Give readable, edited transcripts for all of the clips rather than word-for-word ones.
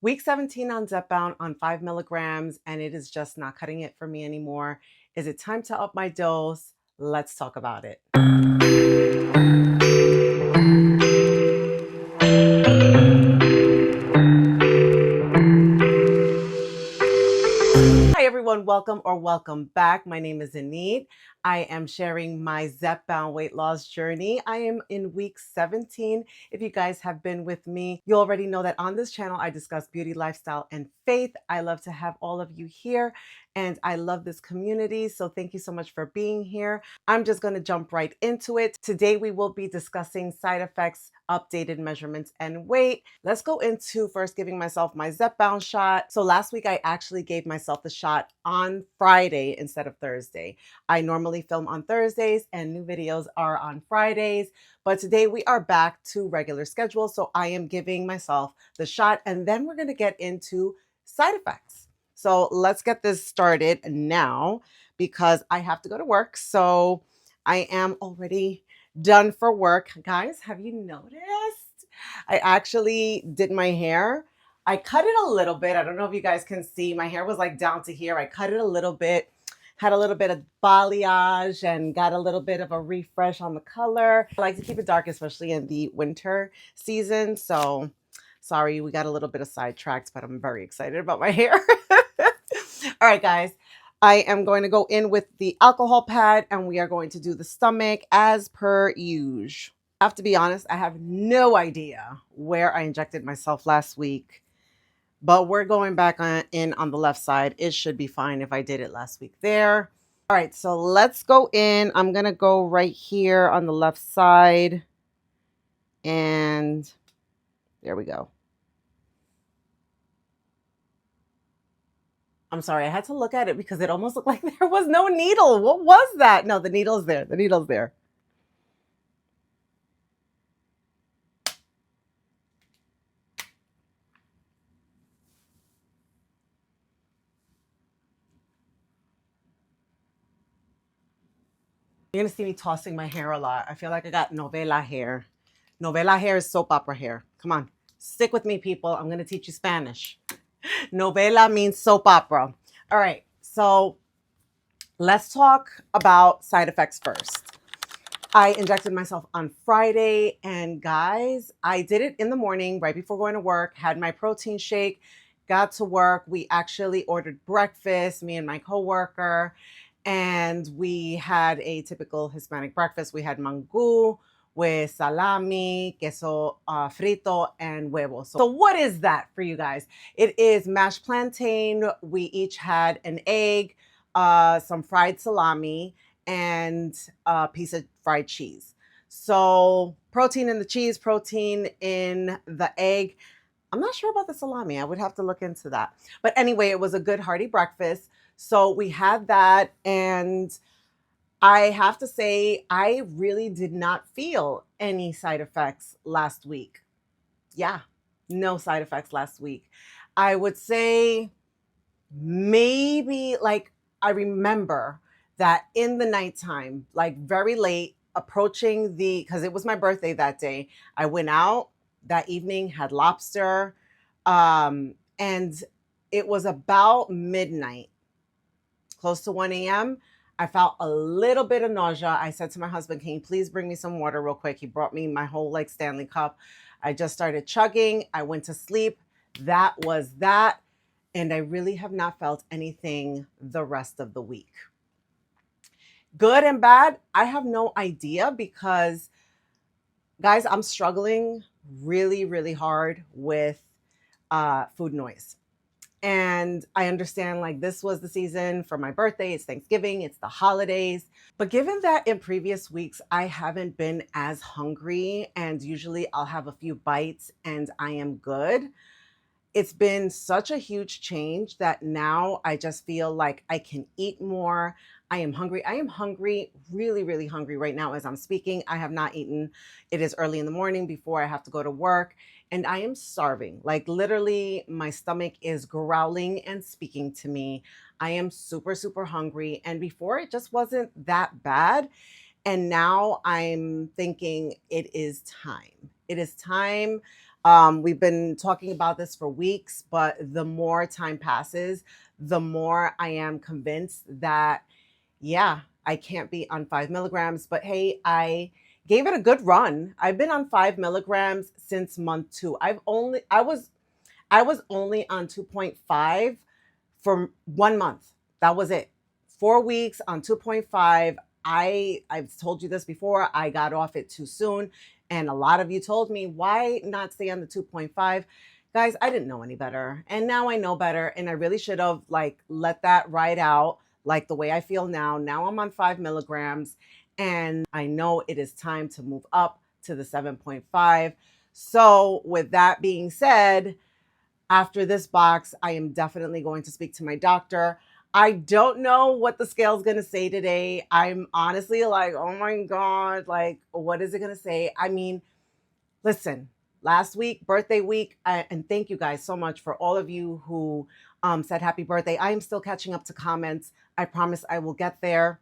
Week 17 on Zepbound on 5 milligrams, and it is just not cutting it for me anymore. Is it time to up my dose? Let's talk about it. Hi everyone, welcome back. My name is Anit. I am sharing my Zepbound weight loss journey. I am in week 17. If you guys have been with me, you already know that on this channel I discuss beauty, lifestyle, and faith. I love to have all of you here, and I love this community, so thank you so much for being here. I'm just going to jump right into it. Today we will be discussing side effects, updated measurements, and weight. Let's go into first giving myself my Zepbound shot. So last week I actually gave myself the shot on Friday instead of Thursday. I normally film on Thursdays and new videos are on Fridays, but today we are back to regular schedule. So I am giving myself the shot, and then we're going to get into side effects. So let's get this started now because I have to go to work. So I am already done for work. Guys, have you noticed? I actually did my hair. I cut it a little bit. I don't know if you guys can see. My hair was like down to here. I cut it a little bit, had a little bit of balayage, and got a little bit of a refresh on the color. I like to keep it dark, especially in the winter season. So sorry, we got a little bit of sidetracked, but I'm very excited about my hair. All right, guys. I am going to go in with the alcohol pad, and we are going to do the stomach as per usual. I have to be honest, I have no idea where I injected myself last week, but we're going back in on the left side. It should be fine if I did it last week there. All right, so let's go in. I'm going to go right here on the left side, and there we go. I'm sorry, I had to look at it because it almost looked like there was no needle. What was that? No, the needle's there. The needle's there. You're going to see me tossing my hair a lot. I feel like I got novela hair. Novela hair is soap opera hair. Come on, stick with me, people. I'm going to teach you Spanish. Novela means soap opera. All right, so let's talk about side effects first. I injected myself on Friday, and guys, I did it in the morning right before going to work, had my protein shake, got to work. We actually ordered breakfast, me and my coworker, and we had a typical Hispanic breakfast. We had mango with salami, queso frito, and huevos. So what is that for you guys? It is mashed plantain. We each had an egg, some fried salami, and a piece of fried cheese. So protein in the cheese, protein in the egg. I'm not sure about the salami. I would have to look into that. But anyway, it was a good hearty breakfast. So we had that, and I have to say, I really did not feel any side effects last week. Yeah, no side effects last week. I would say maybe like I remember that in the nighttime, like very late, approaching because it was my birthday that day, I went out that evening, had lobster, and it was about midnight, close to 1 a.m. I felt a little bit of nausea. I said to my husband, can you please bring me some water real quick? He brought me my whole like Stanley cup. I just started chugging. I went to sleep. That was that. And I really have not felt anything the rest of the week. Good and bad, I have no idea because, guys, I'm struggling really, really hard with food noise. And I understand like this was the season for my birthday, it's Thanksgiving, it's the holidays. But given that in previous weeks, I haven't been as hungry, and usually I'll have a few bites and I am good. It's been such a huge change that now I just feel like I can eat more. I am hungry. I am hungry, really, really hungry right now as I'm speaking. I have not eaten. It is early in the morning before I have to go to work, and I am starving. Like literally, my stomach is growling and speaking to me. I am super, super hungry. And before it just wasn't that bad. And now I'm thinking it is time. It is time. We've been talking about this for weeks, but the more time passes, the more I am convinced that, yeah, I can't be on 5 milligrams. But hey, I gave it a good run. I've been on 5 milligrams since month 2. I was only on 2.5 for 1 month. That was it. 4 weeks on 2.5. I've told you this before. I got off it too soon. And a lot of you told me, why not stay on the 2.5? Guys, I didn't know any better. And now I know better. And I really should have like let that ride out like the way I feel now. Now I'm on 5 milligrams and I know it is time to move up to the 7.5. So with that being said, after this box, I am definitely going to speak to my doctor. I don't know what the scale is going to say today. I'm honestly like, oh my God, like, what is it going to say? I mean, listen, last week, birthday week, and thank you guys so much for all of you who said happy birthday. I am still catching up to comments. I promise I will get there.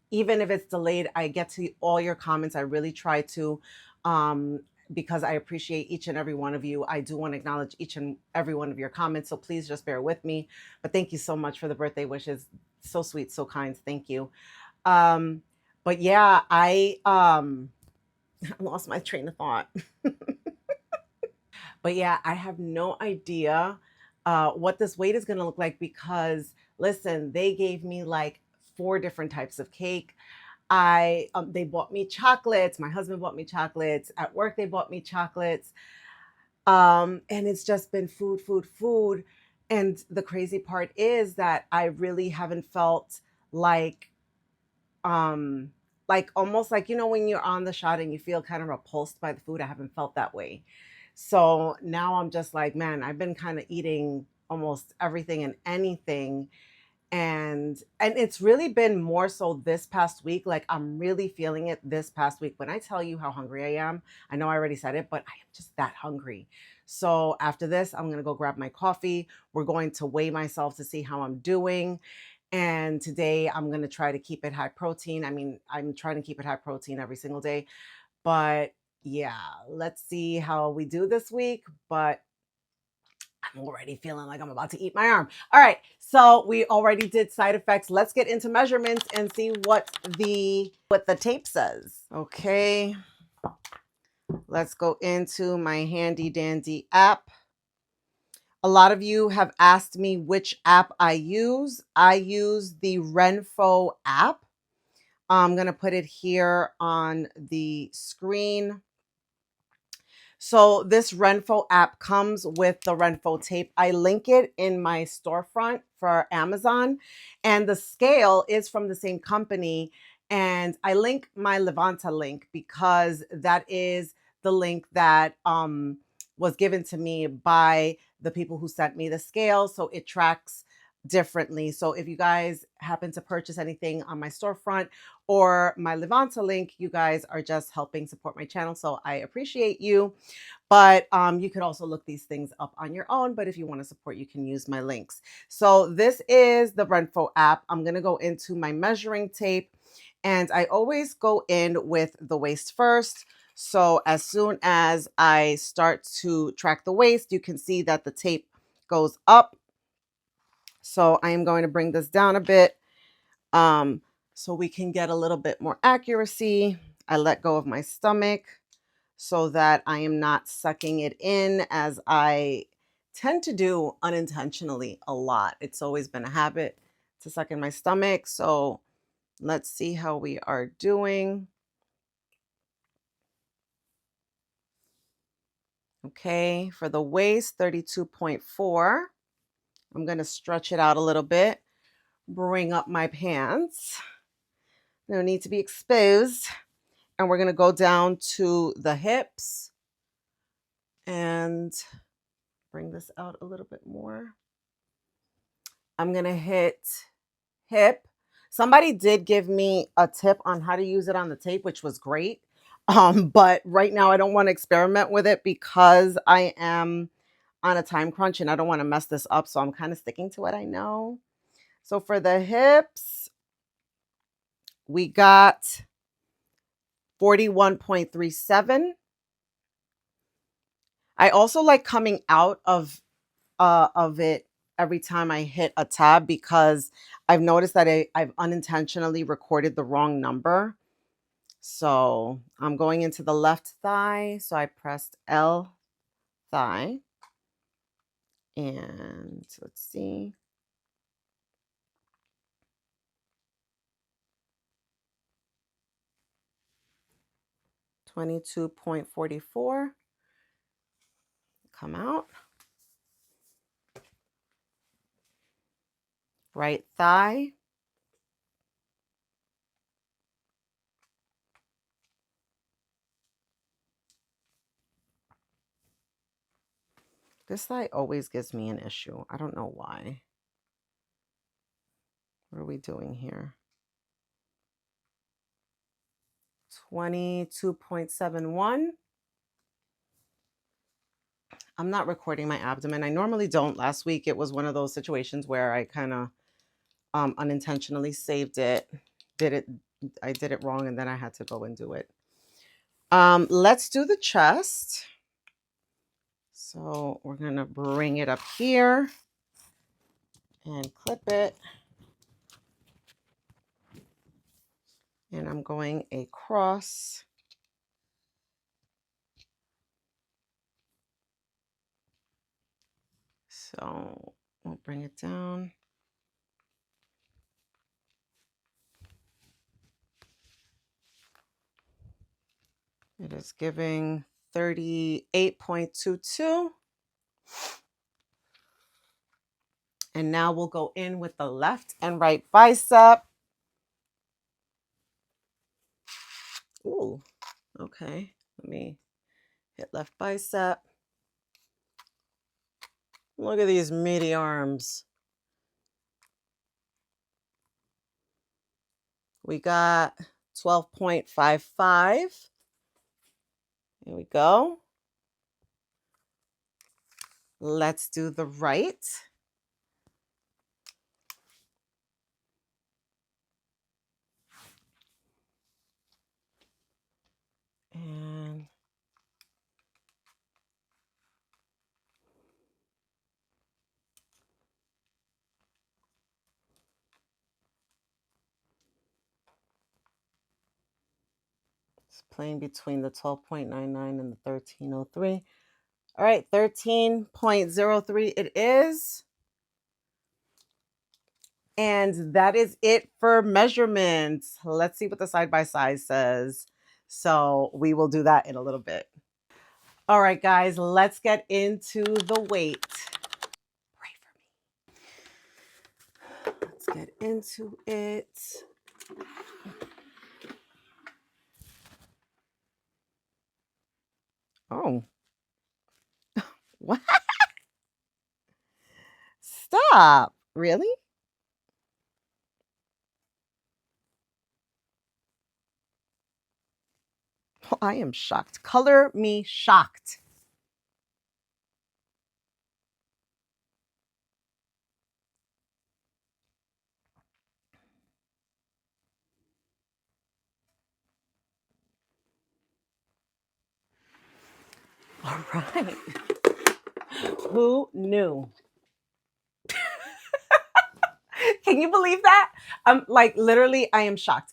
Even if it's delayed, I get to all your comments. I really try to. Because I appreciate each and every one of you. I do want to acknowledge each and every one of your comments. So please just bear with me. But thank you so much for the birthday wishes. So sweet, so kind. Thank you. But yeah, I lost my train of thought. But yeah, I have no idea what this weight is going to look like because listen, they gave me like 4 different types of cake. They bought me chocolates. My husband bought me chocolates. At work, they bought me chocolates. And it's just been food, food, food. And the crazy part is that I really haven't felt um, like almost like, you know, when you're on the shot and you feel kind of repulsed by the food, I haven't felt that way. So now I'm just like, man, I've been kind of eating almost everything and anything, and it's really been more so this past week. Like I'm really feeling it this past week. When I tell you how hungry I am, I know I already said it, but I am just that hungry. So after this, I'm going to go grab my coffee. We're going to weigh myself to see how I'm doing. And today I'm going to try to keep it high protein. I mean, I'm trying to keep it high protein every single day, but yeah, let's see how we do this week. But I'm already feeling like I'm about to eat my arm. All right, so we already did side effects. Let's get into measurements and see what the tape says. Okay, let's go into my handy dandy app. A lot of you have asked me which app I use. I use the Renpho app. I'm going to put it here on the screen. So this Renpho app comes with the Renpho tape. I link it in my storefront for Amazon, and the scale is from the same company. And I link my Levanta link because that is the link that was given to me by the people who sent me the scale. So it tracks differently. So if you guys happen to purchase anything on my storefront or my Levanta link, you guys are just helping support my channel. So I appreciate you. But you could also look these things up on your own. But if you want to support, you can use my links. So this is the Renpho app. I'm going to go into my measuring tape. And I always go in with the waist first. So as soon as I start to track the waist, you can see that the tape goes up. So I am going to bring this down a bit so we can get a little bit more accuracy. I let go of my stomach so that I am not sucking it in, as I tend to do unintentionally a lot. It's always been a habit to suck in my stomach. So let's see how we are doing. Okay, for the waist, 32.4. I'm going to stretch it out a little bit, bring up my pants. No need to be exposed. And we're going to go down to the hips and bring this out a little bit more. I'm going to hit hip. Somebody did give me a tip on how to use it on the tape, which was great. But right now I don't want to experiment with it because I am on a time crunch and I don't want to mess this up. So I'm kind of sticking to what I know. So for the hips, we got 41.37. I also like coming out of it every time I hit a tab, because I've noticed that I've unintentionally recorded the wrong number. So I'm going into the left thigh. So I pressed L thigh. And let's see. $22.44. Come out. Right thigh. This thigh always gives me an issue. I don't know why. What are we doing here? 22.71. I'm not recording my abdomen. I normally don't. Last week, it was one of those situations where I kind of unintentionally saved it. I did it wrong, and then I had to go and do it. Let's do the chest. So we're going to bring it up here and clip it. And I'm going across. So we'll bring it down. It is giving 38.22. And now we'll go in with the left and right bicep. Ooh, okay. Let me hit left bicep. Look at these meaty arms. We got 12.55. Here we go. Let's do the right. And it's playing between the 12.99 and the 1303. All right, 13.03 it is. And that is it for measurements. Let's see what the side-by-side says. So we will do that in a little bit. All right, guys, let's get into the weight. Pray for me. Let's get into it. Oh, what? Stop. Really? Oh, I am shocked. Color me shocked. All right. Who knew? Can you believe that? I'm like, literally, I am shocked.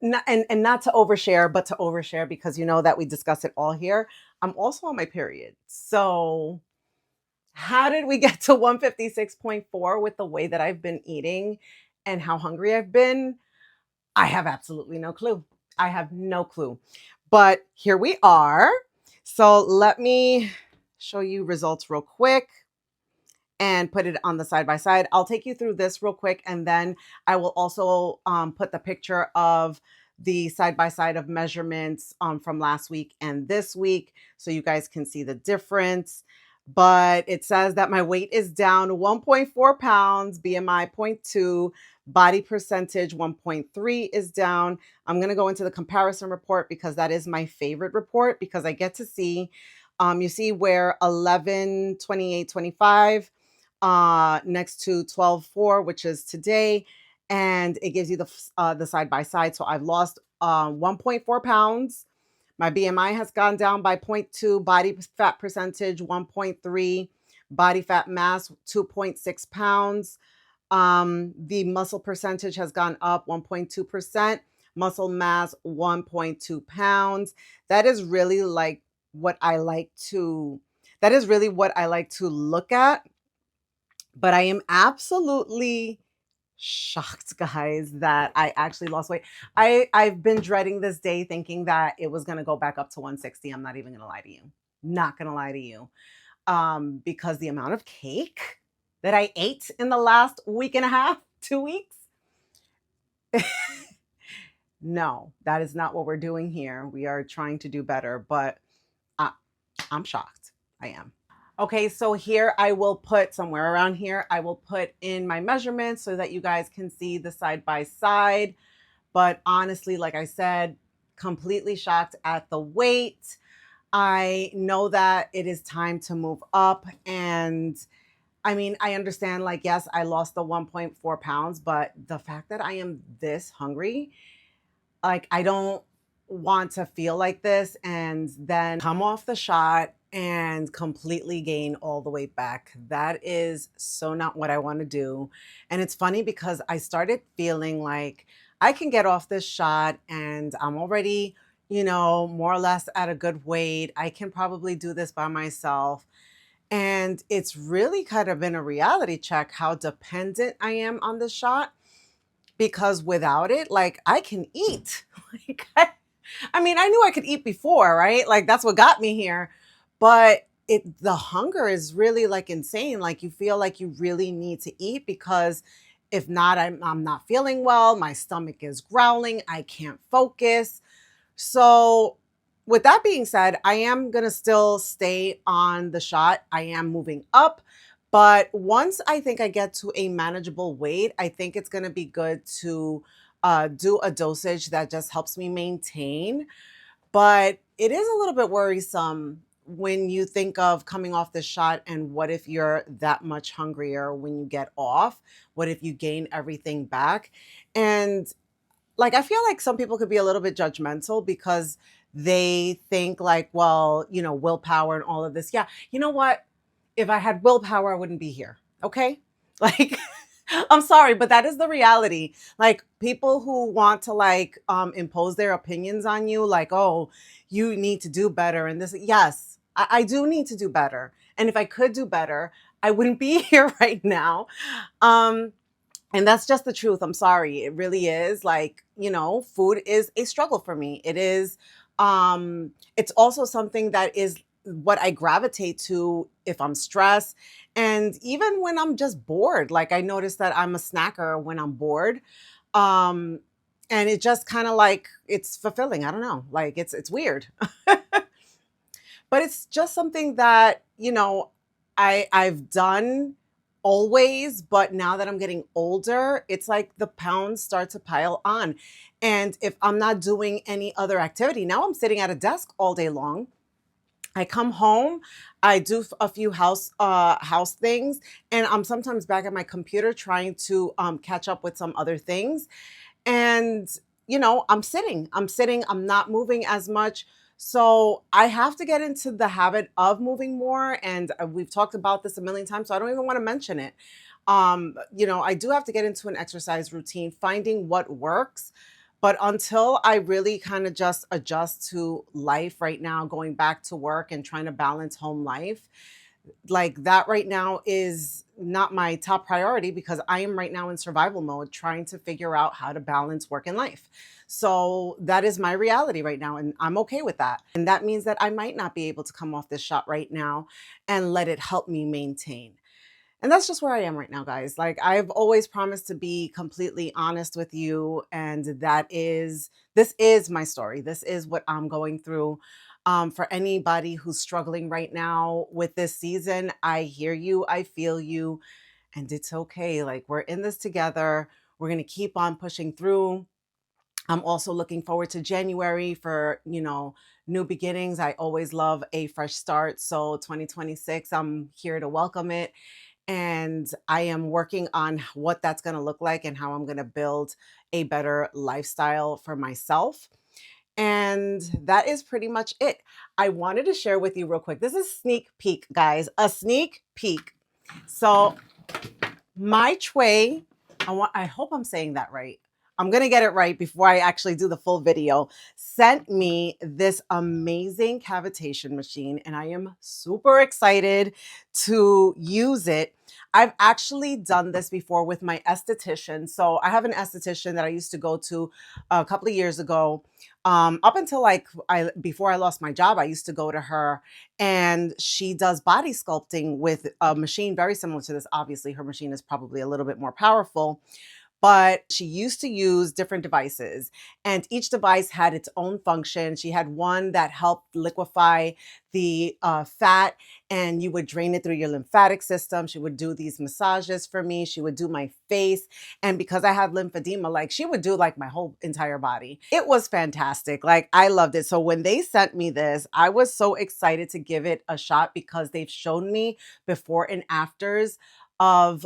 Not, and not to overshare, but to overshare, because you know that we discuss it all here. I'm also on my period. So how did we get to 156.4 with the way that I've been eating and how hungry I've been? I have absolutely no clue. I have no clue. But here we are. So let me show you results real quick and put it on the side by side. I'll take you through this real quick, and then I will also put the picture of the side by side of measurements from last week and this week, so you guys can see the difference. But it says that my weight is down 1.4 pounds, BMI 0.2, body percentage 1.3 is down. I'm going to go into the comparison report because that is my favorite report, because I get to see, you see where 11/28/25 next to 12/4, which is today, and it gives you the side by side. So I've lost 1.4 pounds. My BMI has gone down by 0.2, body fat percentage 1.3, body fat mass 2.6 pounds. The muscle percentage has gone up 1.2%, muscle mass 1.2 pounds. That is really like what I like to that is really what I like to look at. But I am absolutely shocked, guys, that I actually lost weight. I've been dreading this day thinking that it was going to go back up to 160. I'm not even going to lie to you. Not going to lie to you. Because the amount of cake that I ate in the last week and a half, 2 weeks. No, that is not what we're doing here. We are trying to do better, but I'm shocked. I am. Okay, so here I will put somewhere around here, I will put in my measurements so that you guys can see the side by side. But honestly, like I said, completely shocked at the weight. I know that it is time to move up. And I mean, I understand, like, yes, I lost the 1.4 pounds, but the fact that I am this hungry, like, I don't want to feel like this and then come off the shot and completely gain all the weight back. That is so not what I want to do. And it's funny because I started feeling like I can get off this shot and I'm already, more or less at a good weight. I can probably do this by myself. And it's really kind of been a reality check how dependent I am on the shot, because without it, like, I can eat. Like, I mean, I knew I could eat before, right? Like, that's what got me here. But the hunger is really like insane. Like, you feel like you really need to eat because if not, I'm not feeling well. My stomach is growling. I can't focus. So, with that being said, I am going to still stay on the shot. I am moving up. But once I think I get to a manageable weight, I think it's going to be good to do a dosage that just helps me maintain. But it is a little bit worrisome when you think of coming off the shot, and what if you're that much hungrier when you get off? What if you gain everything back? And like, I feel like some people could be a little bit judgmental because they think like, well, willpower and all of this. Yeah. You know what? If I had willpower, I wouldn't be here. Okay. Like, I'm sorry, but that is the reality. Like, people who want to like impose their opinions on you, like, oh, you need to do better. And this, yes, I do need to do better. And if I could do better, I wouldn't be here right now. And that's just the truth. I'm sorry. It really is. Like, food is a struggle for me. It is, it's also something that is what I gravitate to if I'm stressed. And even when I'm just bored, like, I notice that I'm a snacker when I'm bored. Um, and it just kind of like, it's fulfilling. I don't know. Like, it's weird. But it's just something that, I've done always, but now that I'm getting older, it's like the pounds start to pile on. And if I'm not doing any other activity, now I'm sitting at a desk all day long. I come home, I do a few house things, and I'm sometimes back at my computer trying to catch up with some other things. And, I'm sitting, I'm not moving as much. So I have to get into the habit of moving more. And we've talked about this a million times, so I don't even want to mention it. I do have to get into an exercise routine, finding what works. But until I really kind of just adjust to life right now, going back to work and trying to balance home life, like, that right now is not my top priority because I am right now in survival mode trying to figure out how to balance work and life. So that is my reality right now, and I'm okay with that. And that means that I might not be able to come off this shot right now and let it help me maintain. And that's just where I am right now, guys. Like, I've always promised to be completely honest with you. And this is my story. This is what I'm going through. For anybody who's struggling right now with this season, I hear you, I feel you, and it's okay. Like, we're in this together. We're going to keep on pushing through. I'm also looking forward to January for, new beginnings. I always love a fresh start. So 2026, I'm here to welcome it. And I am working on what that's going to look like and how I'm going to build a better lifestyle for myself. And that is pretty much it. I wanted to share with you real quick. This is sneak peek, guys, a sneak peek. So my Chue, I hope I'm saying that right. I'm going to get it right before I actually do the full video, sent me this amazing cavitation machine, and I am super excited to use it. I've actually done this before with my esthetician. So I have an esthetician that I used to go to a couple of years ago. Up until like before I lost my job, I used to go to her, and she does body sculpting with a machine very similar to this. Obviously, her machine is probably a little bit more powerful, but she used to use different devices, and each device had its own function. She had one that helped liquefy the fat, and you would drain it through your lymphatic system. She would do these massages for me. She would do my face. And because I had lymphedema, like she would do like my whole entire body. It was fantastic. Like I loved it. So when they sent me this, I was so excited to give it a shot because they've shown me before and afters of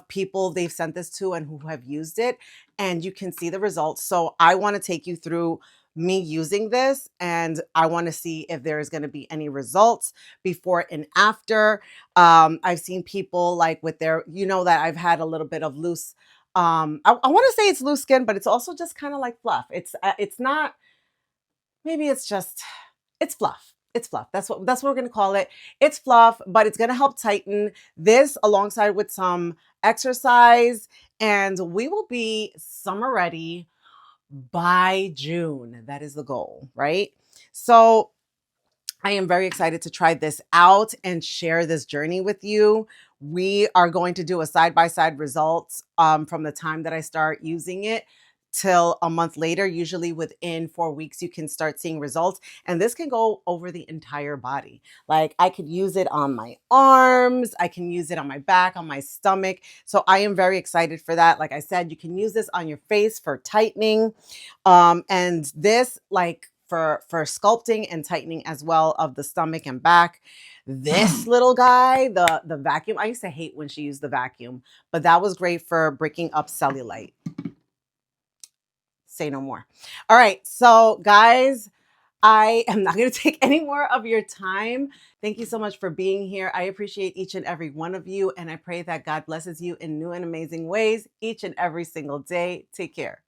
people they've sent this to and who have used it, and you can see the results. So I want to take you through me using this, and I want to see if there is going to be any results before and after. I've seen people like with their, you know, that I've had a little bit of loose, I want to say it's loose skin, but it's also just kind of like fluff. It's not, maybe it's just, it's fluff. It's fluff. That's what we're going to call it. It's fluff, but it's going to help tighten this alongside with some exercise, and we will be summer ready by June. That is the goal, right? So I am very excited to try this out and share this journey with you. We are going to do a side-by-side results from the time that I start using it till a month later. Usually within 4 weeks, you can start seeing results. And this can go over the entire body. Like I could use it on my arms. I can use it on my back, on my stomach. So I am very excited for that. Like I said, you can use this on your face for tightening. And this, like, for sculpting and tightening as well of the stomach and back. This little guy, the vacuum, I used to hate when she used the vacuum, but that was great for breaking up cellulite. Say no more. All right, so guys, I am not going to take any more of your time. Thank you so much for being here. I appreciate each and every one of you, and I pray that God blesses you in new and amazing ways each and every single day. Take care.